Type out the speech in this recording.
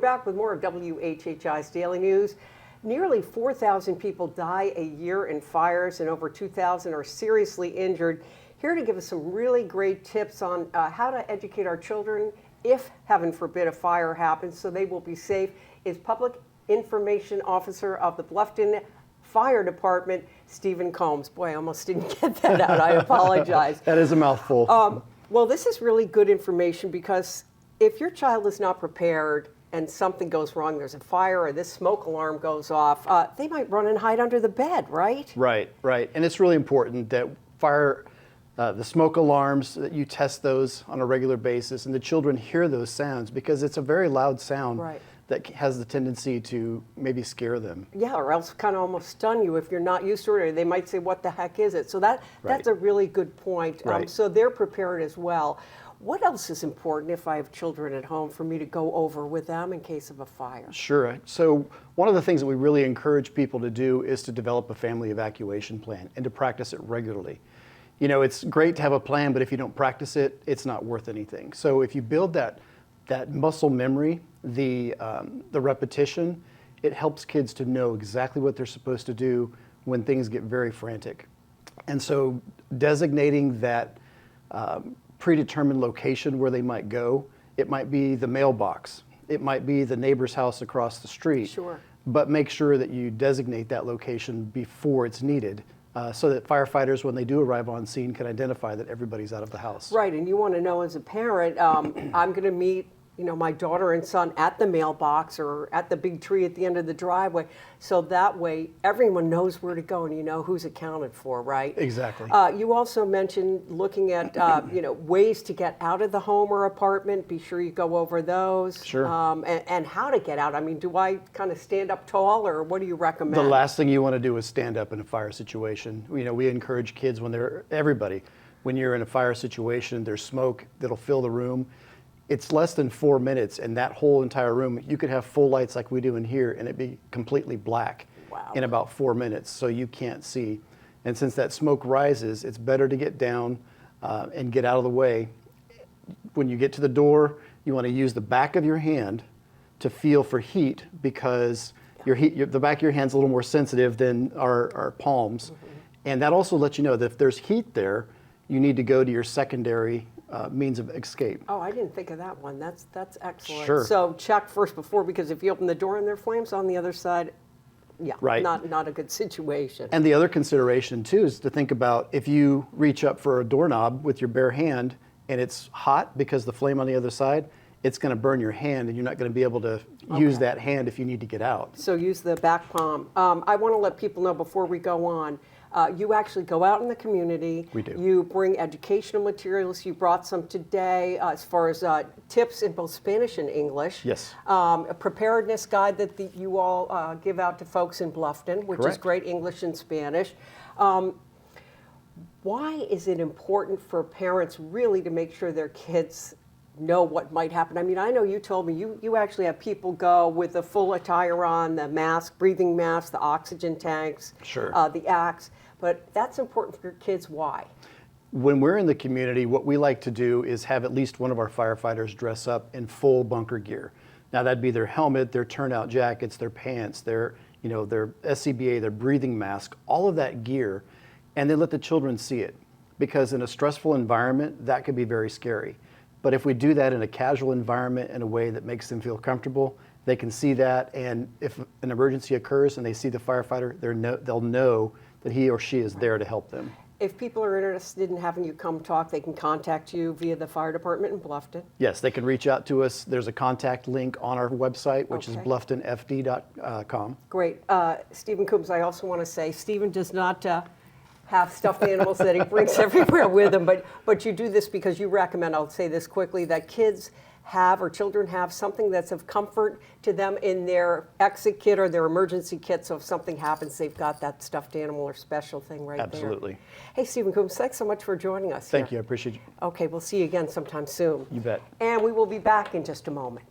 back with more of WHHI's Daily News. Nearly 4,000 people die a year in fires and over 2,000 are seriously injured. Here to give us some really great tips on how to educate our children if, heaven forbid, a fire happens so they will be safe is Public Information Officer of the Bluffton Fire Department, Stephen Combs. Boy, I almost didn't get that out. I apologize. That is a mouthful. Well, this is really good information because if your child is not prepared and something goes wrong, there's a fire or this smoke alarm goes off, they might run and hide under the bed, right? Right. And it's really important that the smoke alarms, that you test those on a regular basis and the children hear those sounds because it's a very loud sound that has the tendency to maybe scare them. Yeah, or else kind of almost stun you if you're not used to it, or they might say, what the heck is it? So that's a really good point. So they're prepared as well. What else is important if I have children at home for me to go over with them in case of a fire? Sure. So one of the things that we really encourage people to do is to develop a family evacuation plan and to practice it regularly. You know, it's great to have a plan, but if you don't practice it, it's not worth anything. So if you build that muscle memory, the repetition, it helps kids to know exactly what they're supposed to do when things get very frantic. And so designating that predetermined location where they might go, it might be the mailbox, it might be the neighbor's house across the street. Sure. But make sure that you designate that location before it's needed. So that firefighters, when they do arrive on scene, can identify that everybody's out of the house. Right, and you want to know as a parent, I'm going to meet my daughter and son at the mailbox or at the big tree at the end of the driveway. So that way everyone knows where to go and you know who's accounted for, right? Exactly. You also mentioned looking at ways to get out of the home or apartment. Be sure you go over those. Sure. And how to get out. I mean, do I kind of stand up tall or what do you recommend? The last thing you want to do is stand up in a fire situation. We encourage kids when you're in a fire situation, there's smoke that'll fill the room. It's less than 4 minutes, and that whole entire room, you could have full lights like we do in here, and it'd be completely black in about 4 minutes, so you can't see. And since that smoke rises, it's better to get down and get out of the way. When you get to the door, you want to use the back of your hand to feel for heat because the back of your hand's a little more sensitive than our palms. And that also lets you know that if there's heat there, you need to go to your secondary means of escape. Oh, I didn't think of that one. That's excellent. Sure. So check first before, because if you open the door and there are flames on the other side, not a good situation. And the other consideration too is to think about if you reach up for a doorknob with your bare hand and it's hot because the flame on the other side, it's going to burn your hand and you're not going to be able to use that hand if you need to get out. So use the back palm. I want to let people know before we go on, you actually go out in the community. We do. You bring educational materials. You brought some today as far as tips in both Spanish and English. Yes. A preparedness guide that you all give out to folks in Bluffton, which is great, English and Spanish. Why is it important for parents really to make sure their kids know what might happen? I mean, I know you told me you actually have people go with the full attire on, the mask, breathing mask, the oxygen tanks, the axe, but that's important for your kids. Why? When we're in the community, what we like to do is have at least one of our firefighters dress up in full bunker gear. Now that'd be their helmet, their turnout jackets, their pants, their SCBA, their breathing mask, all of that gear, and then let the children see it. Because in a stressful environment, that could be very scary. But if we do that in a casual environment in a way that makes them feel comfortable, they can see that, and if an emergency occurs and they see the firefighter, they'll know that he or she is there to help them. If people are interested in having you come talk, they can contact you via the fire department in Bluffton. Yes, they can reach out to us. There's a contact link on our website, which is blufftonfd.com. Great. Stephen Combs, I also want to say, Stephen does not have stuffed animals that he brings everywhere with him, but you do this because you recommend, I'll say this quickly, that kids have or children have something that's of comfort to them in their exit kit or their emergency kit, so if something happens, they've got that stuffed animal or special thing right there. Absolutely. Hey, Stephen Combs, thanks so much for joining us. Thank you, I appreciate you. Okay, we'll see you again sometime soon. You bet. And we will be back in just a moment.